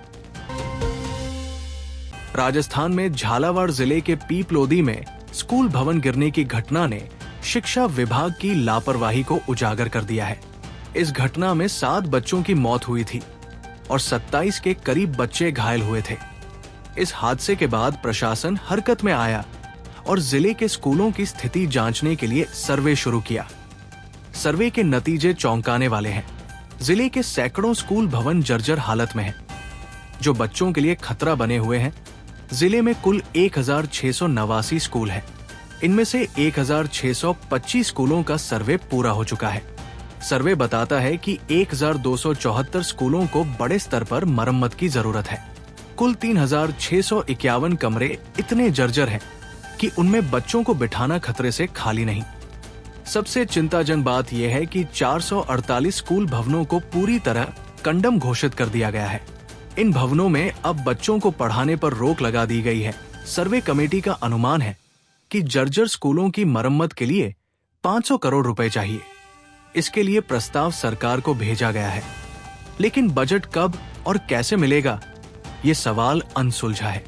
राजस्थान में झालावाड़ जिले के पीपलोदी में स्कूल भवन गिरने की घटना ने शिक्षा विभाग की लापरवाही को उजागर कर दिया है। इस घटना में 7 बच्चों की मौत हुई थी और 27 के करीब बच्चे घायल हुए थे। इस हादसे के बाद प्रशासन हरकत में आया और जिले के स्कूलों की स्थिति जांचने के लिए सर्वे शुरू किया। सर्वे के नतीजे चौंकाने वाले हैं। जिले के सैकड़ों स्कूल भवन जर्जर हालत में हैं, जो बच्चों के लिए खतरा बने हुए हैं। जिले में कुल 1689 स्कूल हैं। इनमें से 1625 स्कूलों का सर्वे पूरा हो चुका है। सर्वे बताता है कि 1274 स्कूलों को बड़े स्तर पर मरम्मत की जरूरत है। कुल 3651 कमरे इतने जर्जर हैं कि उनमें बच्चों को बिठाना खतरे से खाली नहीं। सबसे चिंताजनक बात यह है कि 448 स्कूल भवनों को पूरी तरह कंडम घोषित कर दिया गया है। इन भवनों में अब बच्चों को पढ़ाने पर रोक लगा दी गई है। सर्वे कमेटी का अनुमान है कि जर्जर स्कूलों की मरम्मत के लिए 500 करोड़ रुपए चाहिए। इसके लिए प्रस्ताव सरकार को भेजा गया है, लेकिन बजट कब और कैसे मिलेगा, ये सवाल अनसुलझा है।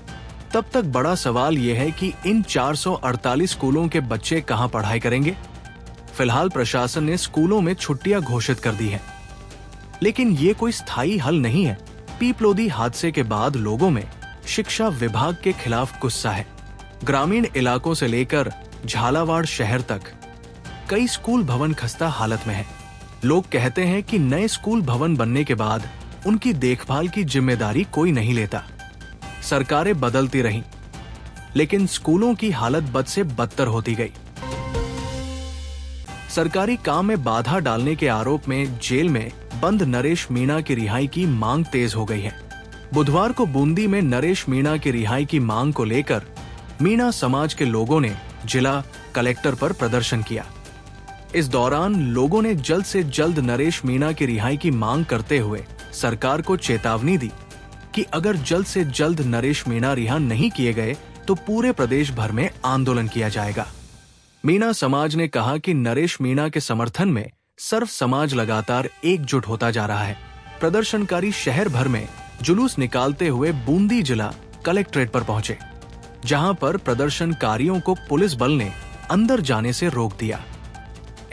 तब तक बड़ा सवाल यह है कि इन 448 स्कूलों के बच्चे कहां पढ़ाई करेंगे। फिलहाल प्रशासन ने स्कूलों में छुट्टियां घोषित कर दी हैं, लेकिन ये कोई स्थायी हल नहीं है। पीपलोदी हादसे के बाद लोगों में शिक्षा विभाग के खिलाफ गुस्सा है। ग्रामीण इलाकों से लेकर झालावाड़ शहर तक कई स्कूल भवन खस्ता हालत में हैं। लोग कहते हैं कि नए स्कूल भवन बनने के बाद उनकी देखभाल की जिम्मेदारी कोई नहीं लेता। सरकारें बदलती रहीं, लेकिन स्कूलों की हालत बद से बदतर होती गई। सरकारी काम में बाधा डालने के आरोप में जेल में बंद नरेश मीणा की रिहाई की मांग तेज हो गई है। बुधवार को बूंदी में नरेश मीणा की रिहाई की मांग को लेकर मीणा समाज के लोगों ने जिला कलेक्टर पर प्रदर्शन किया। इस दौरान लोगों ने जल्द से जल्द नरेश मीणा की रिहाई की मांग करते हुए सरकार को चेतावनी दी कि अगर जल्द से जल्द नरेश मीणा रिहा नहीं किए गए तो पूरे प्रदेश भर में आंदोलन किया जाएगा। मीणा समाज ने कहा कि नरेश मीणा के समर्थन में सर्व समाज लगातार एकजुट होता जा रहा है। प्रदर्शनकारी शहर भर में जुलूस निकालते हुए बूंदी जिला कलेक्ट्रेट पर पहुंचे, जहां पर प्रदर्शनकारियों को पुलिस बल ने अंदर जाने से रोक दिया।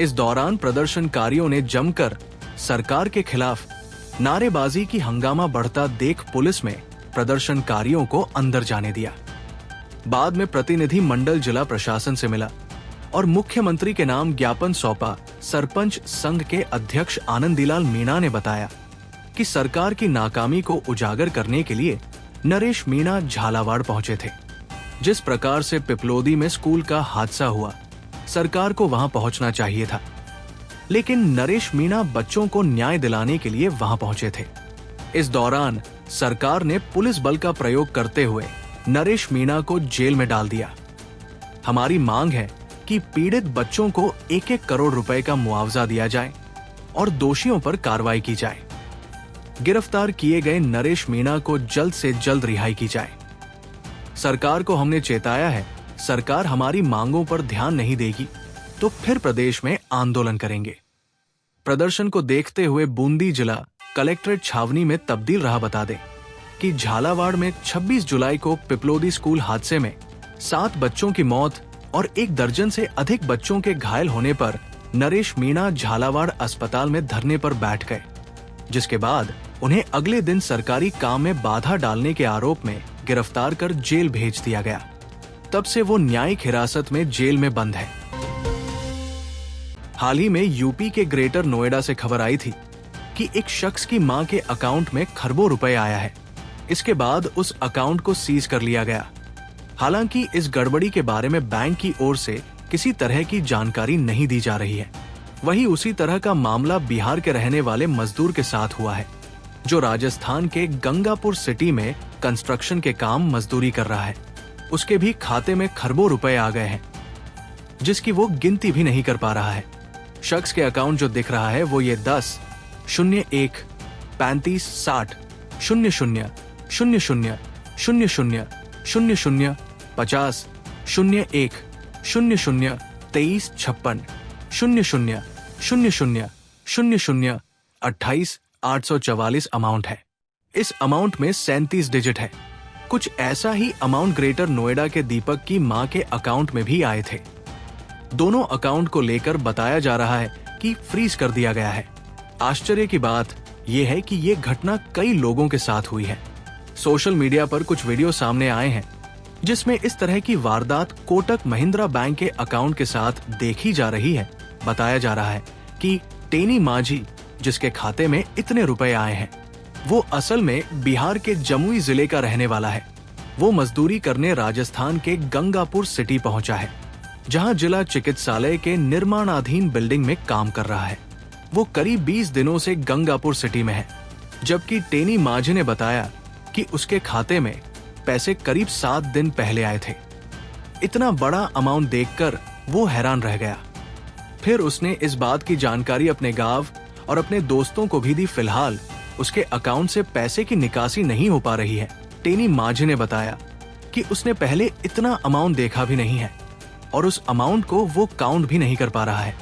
इस दौरान प्रदर्शनकारियों ने जमकर सरकार के खिलाफ नारेबाजी की हंगामा बढ़ता देख पुलिस में प्रदर्शनकारियों को अंदर जाने दिया। बाद में प्रतिनिधि मंडल जिला प्रशासन से मिला और मुख्यमंत्री के नाम ज्ञापन सौंपा। सरपंच संघ के अध्यक्ष आनंदीलाल मीणा ने बताया कि सरकार की नाकामी को उजागर करने के लिए नरेश मीणा झालावाड़ पहुंचे थे। जिस प्रकार से पिपलोदी में स्कूल का हादसा हुआ, सरकार को वहां पहुंचना चाहिए था, लेकिन नरेश मीणा बच्चों को न्याय दिलाने के लिए वहां पहुंचे थे। इस दौरान सरकार ने पुलिस बल का प्रयोग करते हुए नरेश मीणा को जेल में डाल दिया। हमारी मांग है कि पीड़ित बच्चों को 1-1 करोड़ रुपए का मुआवजा दिया जाए और दोषियों पर कार्रवाई की जाए। गिरफ्तार किए गए नरेश मीणा को जल्द से जल्द रिहाई की जाए। सरकार को हमने चेताया है, सरकार हमारी मांगों पर ध्यान नहीं देगी तो फिर प्रदेश में आंदोलन करेंगे। प्रदर्शन को देखते हुए बूंदी जिला कलेक्ट्रेट छावनी में तब्दील रहा। बता दें कि झालावाड़ में 26 जुलाई को पिपलोदी स्कूल हादसे में 7 बच्चों की मौत और 1 दर्जन से अधिक बच्चों के घायल होने पर नरेश मीणा झालावाड़ अस्पताल में धरने पर बैठ गए, जिसके बाद उन्हें अगले दिन सरकारी काम में बाधा डालने के आरोप में गिरफ्तार कर जेल भेज दिया गया। तब से वो न्यायिक हिरासत में जेल में बंद है। हाल ही में यूपी के ग्रेटर नोएडा से खबर आई थी कि एक शख्स की मां के अकाउंट में खरबों रुपए आया है। इसके बाद उस अकाउंट को सीज कर लिया गया। हालांकि इस गड़बड़ी के बारे में बैंक की ओर से किसी तरह की जानकारी नहीं दी जा रही है। वहीं उसी तरह का मामला बिहार के रहने वाले मजदूर के साथ हुआ है, जो राजस्थान के गंगापुर सिटी में कंस्ट्रक्शन के काम मजदूरी कर रहा है। उसके भी खाते में खरबों रुपए आ गए हैं, जिसकी वो गिनती भी नहीं कर पा रहा है। शख्स के अकाउंट जो दिख रहा है वो ये 10 01 35 60 00 00 00 00 50 01 00 23 56 00 00 00 28 844 अमाउंट है। इस अमाउंट में 37 डिजिट है। कुछ ऐसा ही अमाउंट ग्रेटर नोएडा के दीपक की मां के अकाउंट में भी आए थे। दोनों अकाउंट को लेकर बताया जा रहा है कि फ्रीज कर दिया गया है। आश्चर्य की बात यह है कि ये घटना कई लोगों के साथ हुई है। सोशल मीडिया पर कुछ वीडियो सामने आए हैं जिसमें इस तरह की वारदात कोटक महिंद्रा बैंक के अकाउंट के साथ देखी जा रही है। बताया जा रहा है कि टेनी माझी, जिसके खाते में इतने रुपए आए हैं, वो असल में बिहार के जमुई जिले का रहने वाला है। वो मजदूरी करने राजस्थान के गंगापुर सिटी पहुंचा है, जहां जिला चिकित्सालय के निर्माणाधीन बिल्डिंग में काम कर रहा है। वो करीब 20 दिनों से गंगापुर सिटी में है, जबकि टेनी माझी ने बताया कि उसके खाते में पैसे करीब 7 दिन पहले आए थे। इतना बड़ा अमाउंट देखकर वो हैरान रह गया। फिर उसने इस बात की जानकारी अपने गांव और अपने दोस्तों को भी दी। फिलहाल उसके अकाउंट से पैसे की निकासी नहीं हो पा रही है। टेनी माझी ने बताया कि उसने पहले इतना अमाउंट देखा भी नहीं है और उस अमाउंट को वो काउंट भी नहीं कर पा रहा है।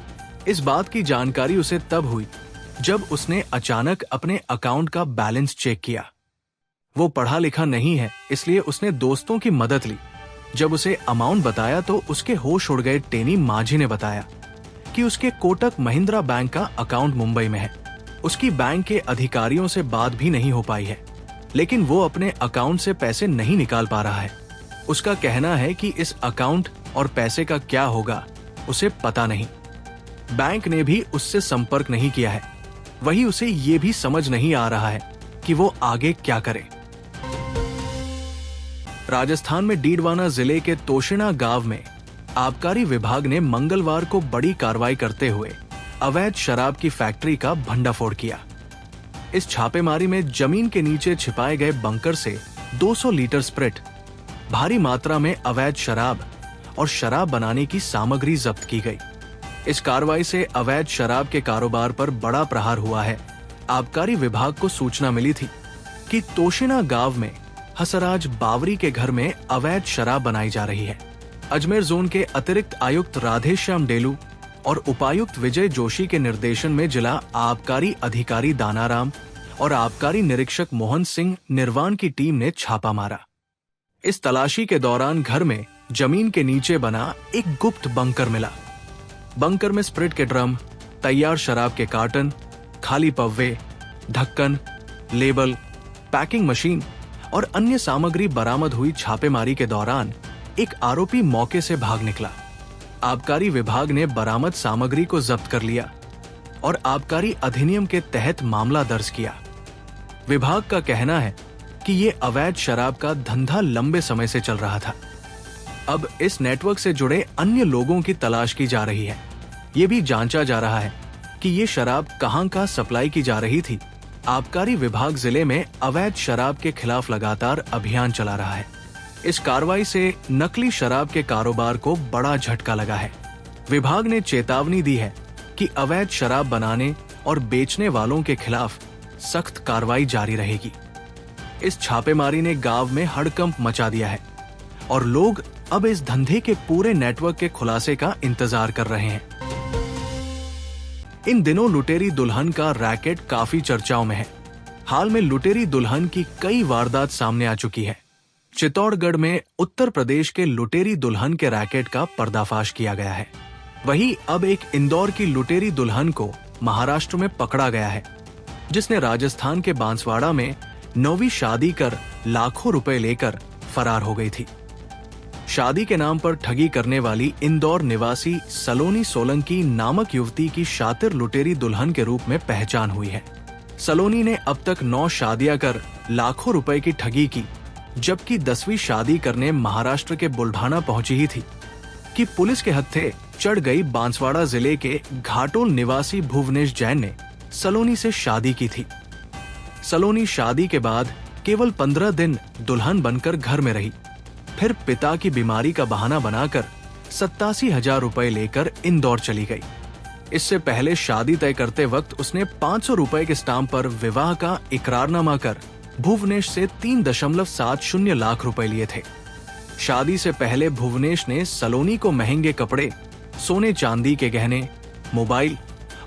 इस बात की जानकारी उसे तब हुई जब उसने अचानक अपने अकाउंट का बैलेंस चेक किया। वो पढ़ा लिखा नहीं है, इसलिए उसने दोस्तों की मदद ली। जब उसे अमाउंट बताया तो उसके होश उड़ गए। टेनी माझी ने बताया कि उसके कोटक महिंद्रा बैंक का अकाउंट मुंबई में है। उसकी बैंक के अधिकारियों से बात भी नहीं हो पाई है, लेकिन वो अपने अकाउंट से पैसे नहीं निकाल पा रहा है। उसका कहना है कि इस अकाउंट और पैसे का क्या होगा उसे पता नहीं। बैंक ने भी उससे संपर्क नहीं किया है। वही उसे ये भी समझ नहीं आ रहा है कि वो आगे क्या करे। राजस्थान में डीडवाना जिले के तोशिना गांव में आबकारी विभाग ने मंगलवार को बड़ी कार्रवाई करते हुए अवैध शराब की फैक्ट्री का भंडाफोड़ किया। इस छापेमारी में जमीन के नीचे छिपाए गए बंकर से 200 लीटर स्प्रिट, भारी मात्रा में अवैध शराब और शराब बनाने की सामग्री जब्त की गई। इस कार्रवाई से अवैध शराब के कारोबार पर बड़ा प्रहार हुआ है। आबकारी विभाग को सूचना मिली थी कि तोशिना गांव में हसराज बावरी के घर में अवैध शराब बनाई जा रही है। अजमेर जोन के अतिरिक्त आयुक्त राधेश्याम डेलू और उपायुक्त विजय जोशी के निर्देशन में जिला आबकारी अधिकारी दानाराम और आबकारी निरीक्षक मोहन सिंह निर्वाण की टीम ने छापा मारा। इस तलाशी के दौरान घर में जमीन के नीचे बना एक गुप्त बंकर मिला। बंकर में स्प्रिट के ड्रम, तैयार शराब के कार्टन, खाली पव्वे, ढक्कन, लेबल, पैकिंग मशीन और अन्य सामग्री बरामद हुई। छापेमारी के दौरान एक आरोपी मौके से भाग निकला। आबकारी विभाग ने बरामद सामग्री को जब्त कर लिया और आबकारी अधिनियम के तहत मामला दर्ज किया। विभाग का कहना है कि ये अवैध शराब का धंधा लंबे समय से चल रहा था। अब इस नेटवर्क से जुड़े अन्य लोगों की तलाश की जा रही है। ये भी जांचा जा रहा है कि ये शराब कहां का सप्लाई की जा रही थी। आबकारी विभाग जिले में अवैध शराब के खिलाफ लगातार अभियान चला रहा है। इस कार्रवाई से नकली शराब के कारोबार को बड़ा झटका लगा है। विभाग ने चेतावनी दी है कि अवैध शराब बनाने और बेचने वालों के खिलाफ सख्त कार्रवाई जारी रहेगी। इस छापेमारी ने गांव में हड़कंप मचा दिया है और लोग अब इस धंधे के पूरे नेटवर्क के खुलासे का इंतजार कर रहे हैं। इन दिनों लुटेरी दुल्हन का रैकेट काफी चर्चाओं में है। हाल में लुटेरी दुल्हन की कई वारदात सामने आ चुकी है। चित्तौड़गढ़ में उत्तर प्रदेश के लुटेरी दुल्हन के रैकेट का पर्दाफाश किया गया है। वहीं अब एक इंदौर की लुटेरी दुल्हन को महाराष्ट्र में पकड़ा गया है, जिसने राजस्थान के बांसवाड़ा में 9वीं शादी कर लाखों रुपए लेकर फरार हो गई थी। शादी के नाम पर ठगी करने वाली इंदौर निवासी सलोनी सोलंकी नामक युवती की शातिर लुटेरी दुल्हन के रूप में पहचान हुई है। सलोनी ने अब तक 9 शादियां कर लाखों रुपए की ठगी की, जबकि 10वीं शादी करने महाराष्ट्र के बुल्ढाना पहुंची ही थी कि पुलिस के हत्थे चढ़ गई। बांसवाड़ा जिले के घाटोल निवासी भुवनेश जैन ने सलोनी से शादी की थी। सलोनी शादी के बाद केवल 15 दिन दुल्हन बनकर घर में रही, फिर पिता की बीमारी का बहाना बनाकर 87,000 रुपए लेकर इंदौर चली गई। इससे पहले शादी तय करते वक्त उसने 500 रुपए के स्टाम्प पर विवाह का इकरारनामा कर भुवनेश से 3.70 लाख रुपए लिए थे। शादी से पहले भुवनेश ने सलोनी को महंगे कपड़े, सोने चांदी के गहने, मोबाइल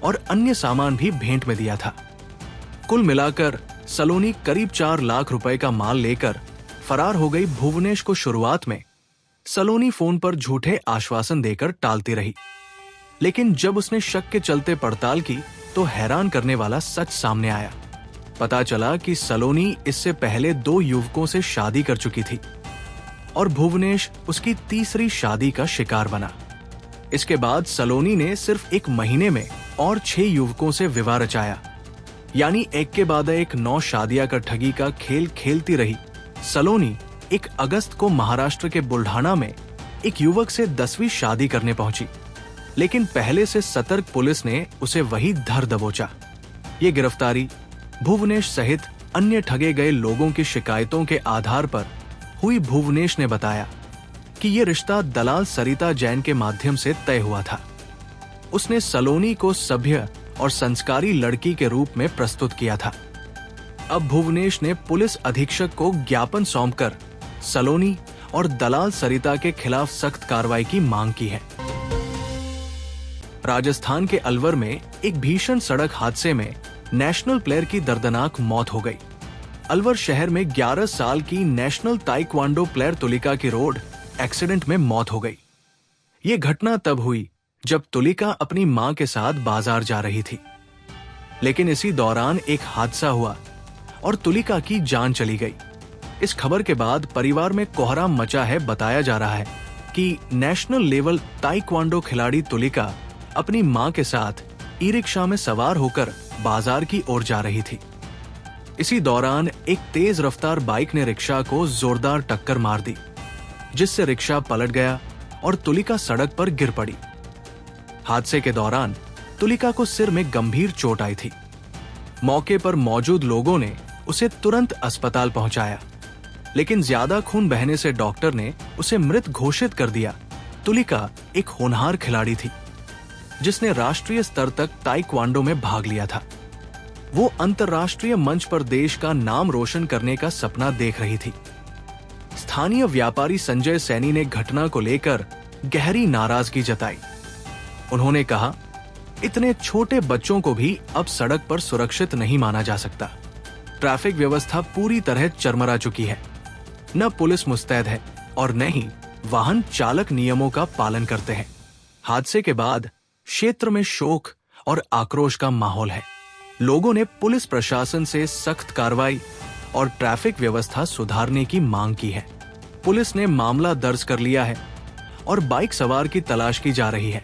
और अन्य सामान भी भेंट में दिया था। कुल मिलाकर सलोनी करीब 4 लाख रुपए का माल लेकर फरार हो गई। भुवनेश को शुरुआत में सलोनी फोन पर झूठे आश्वासन देकर टालती रही, लेकिन जब उसने शक के चलते पड़ताल की तो हैरान करने वाला सच सामने आया। पता चला कि सलोनी इससे पहले 2 युवकों से शादी कर चुकी थी और भुवनेश उसकी तीसरी शादी का शिकार बना। इसके बाद सलोनी ने सिर्फ 1 महीने में और 6 युवकों से विवाह रचाया, यानी एक के बाद एक 9 शादियां कर ठगी का खेल खेलती रही। सलोनी 1 अगस्त को महाराष्ट्र के बुल्ढाना में एक युवक से 10वीं शादी करने पहुंची। लेकिन पहले से सतर्क पुलिस ने उसे वही धर दबोचा। ये गिरफ्तारी भुवनेश सहित अन्य ठगे गए लोगों की शिकायतों के आधार पर हुई। भुवनेश ने बताया कि ये रिश्ता दलाल सरिता जैन के माध्यम से तय हुआ था। उसने सलोनी को सभ्य और संस्कारी लड़की के रूप में प्रस्तुत किया था। अब भुवनेश ने पुलिस अधीक्षक को ज्ञापन सौंपकर सलोनी और दलाल सरिता के खिलाफ सख्त कार्रवाई की मांग की है। राजस्थान के अलवर में एक भीषण सड़क हादसे में नेशनल प्लेयर की दर्दनाक मौत हो गई। अलवर शहर में 11 साल की नेशनल ताइक्वांडो प्लेयर तुलिका की रोड एक्सीडेंट में मौत हो गई। ये घटना तब हुई जब तुलिका अपनी मां के साथ बाजार जा रही थी, लेकिन इसी दौरान एक हादसा हुआ और तुलिका की जान चली गई। इस खबर के बाद परिवार में कोहराम मचा है। बताया जा रहा है कि नेशनल लेवल ताइक्वांडो खिलाड़ी तुलिका अपनी मां के साथ ई रिक्शा में सवार होकर बाजार की ओर जा रही थी। इसी दौरान एक तेज रफ्तार बाइक ने रिक्शा को जोरदार टक्कर मार दी, जिससे रिक्शा पलट गया और तुलिका सड़क पर गिर पड़ी। हादसे के दौरान तुलिका को सिर में गंभीर चोट आई थी। मौके पर मौजूद लोगों ने उसे तुरंत अस्पताल पहुंचाया, लेकिन ज्यादा खून बहने से डॉक्टर ने उसे मृत घोषित कर दिया। तुलिका एक होनहार खिलाड़ी थी जिसने राष्ट्रीय स्तर तक ताइक्वांडो में भाग लिया था। वो अंतर्राष्ट्रीय मंच पर देश का नाम रोशन करने का सपना देख रही थी। स्थानीय व्यापारी संजय सैनी ने घटना को लेकर गहरी नाराजगी जताई। उन्होंने कहा, इतने छोटे बच्चों को भी अब सड़क पर सुरक्षित नहीं माना जा सकता। ट्रैफिक व्यवस्था पूरी तरह चरमरा चुकी है। न पुलिस मुस्तैद है और न ही वाहन चालक नियमों का पालन करते हैं। हादसे के बाद क्षेत्र में शोक और आक्रोश का माहौल है। लोगों ने पुलिस प्रशासन से सख्त कार्रवाई और ट्रैफिक व्यवस्था सुधारने की मांग की है। पुलिस ने मामला दर्ज कर लिया है और बाइक सवार की तलाश की जा रही है।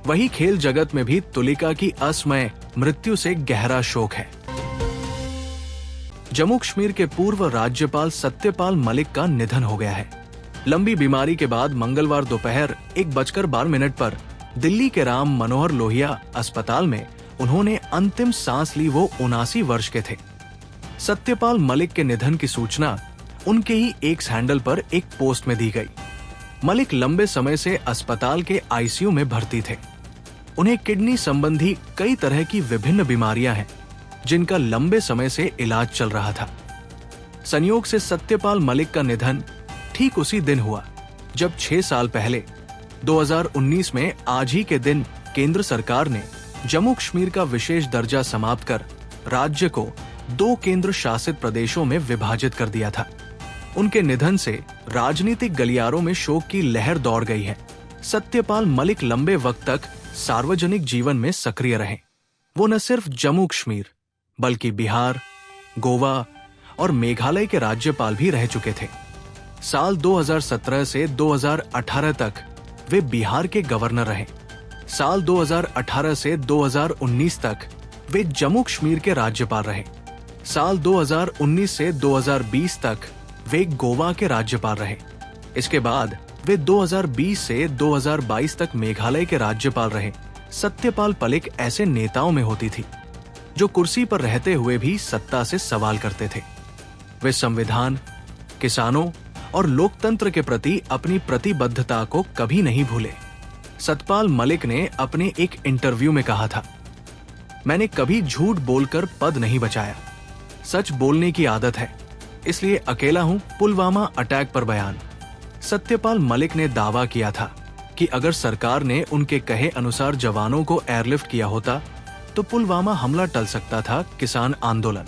वहीं खेल जगत में भी तुलिका की असमय मृत्यु से गहरा शोक है। जम्मू कश्मीर के पूर्व राज्यपाल सत्यपाल मलिक का निधन हो गया है। लंबी बीमारी के बाद मंगलवार दोपहर 1:12 पर दिल्ली के राम मनोहर लोहिया अस्पताल में उन्होंने अंतिम सांस ली। वो 79 वर्ष के थे। सत्यपाल मलिक के निधन की सूचना उनके ही एक्स हैंडल पर एक पोस्ट में दी गई। मलिक लंबे समय से अस्पताल के आईसीयू में भर्ती थे। उन्हें किडनी संबंधी कई तरह की विभिन्न बीमारियां हैं, जिनका लंबे समय से इलाज चल रहा था। संयोग से सत्यपाल मलिक का निधन ठीक उसी दिन हुआ जब 6 साल पहले 2019 में आज ही के दिन केंद्र सरकार ने जम्मू कश्मीर का विशेष दर्जा समाप्त कर राज्य को 2 केंद्र शासित प्रदेशों में विभाजित कर दिया था। उनके निधन से राजनीतिक गलियारों में शोक की लहर दौड़ गई है। सत्यपाल मलिक लंबे वक्त तक सार्वजनिक जीवन में सक्रिय रहे। वो न सिर्फ जम्मू कश्मीर बल्कि बिहार, गोवा और मेघालय के राज्यपाल भी रह चुके थे। साल 2017 से 2018 तक वे बिहार के गवर्नर रहे। साल 2018 से 2019 तक वे जम्मू कश्मीर के राज्यपाल रहे। साल 2019 से 2020 तक वे गोवा के राज्यपाल रहे। इसके बाद वे 2020 से 2022 तक मेघालय के राज्यपाल रहे। सत्यपाल मलिक ऐसे नेताओं में होती थी जो कुर्सी पर रहते हुए भी सत्ता से सवाल करते थे। वे संविधान, किसानों और लोकतंत्र के प्रति अपनी प्रतिबद्धता को कभी नहीं भूले। सत्यपाल मलिक ने अपने एक इंटरव्यू में कहा था, मैंने कभी झूठ बोलकर पद नहीं बचाया। सच बोलने की आदत है, इसलिए अकेला हूं पुलवामा अटैक पर बयान। सत्यपाल मलिक ने दावा किया था कि अगर सरकार ने उनके कहे अनुसार जवानों को एयरलिफ्ट किया होता तो पुलवामा हमला टल सकता था। किसान आंदोलन।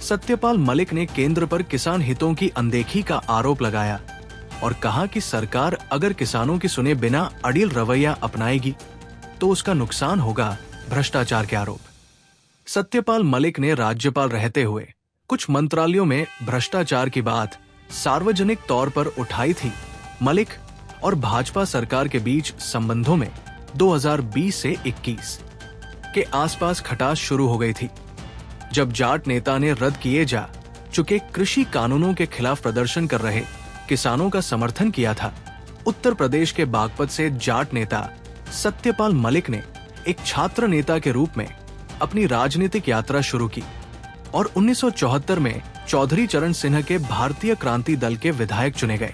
सत्यपाल मलिक ने केंद्र पर किसान हितों की अनदेखी का आरोप लगाया और कहा कि सरकार अगर किसानों की सुने बिना अड़ियल रवैया अपनाएगी तो उसका नुकसान होगा भ्रष्टाचार के आरोप। सत्यपाल मलिक ने राज्यपाल रहते हुए कुछ मंत्रालयों में भ्रष्टाचार की बात सार्वजनिक तौर पर उठाई थी। मलिक और भाजपा सरकार के बीच संबंधों में 2020 से 21 के आसपास खटास शुरू हो गई थी, जब जाट नेता ने रद्द किए जा चुके कृषि कानूनों के खिलाफ प्रदर्शन कर रहे किसानों का समर्थन किया था। उत्तर प्रदेश के बागपत से जाट नेता सत्यपाल मलिक ने एक छात्र नेता के रूप में अपनी राजनीतिक यात्रा शुरू की और 1974 में चौधरी चरण सिंह के भारतीय क्रांति दल के विधायक चुने गए।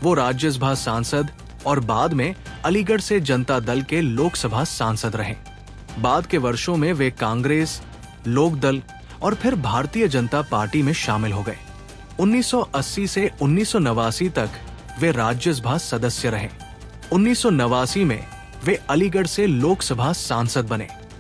वो राज्यसभा सांसद और बाद में अलीगढ़ से जनता दल के लोकसभा सांसद रहे। बाद के वर्षों में वे कांग्रेस, लोकदल और फिर भारतीय जनता पार्टी में शामिल हो गए। 1980 से 1989 तक वे राज्यसभा सदस्य रहे। 1989 में वे अलीगढ़ से लोकसभा सांसद बने।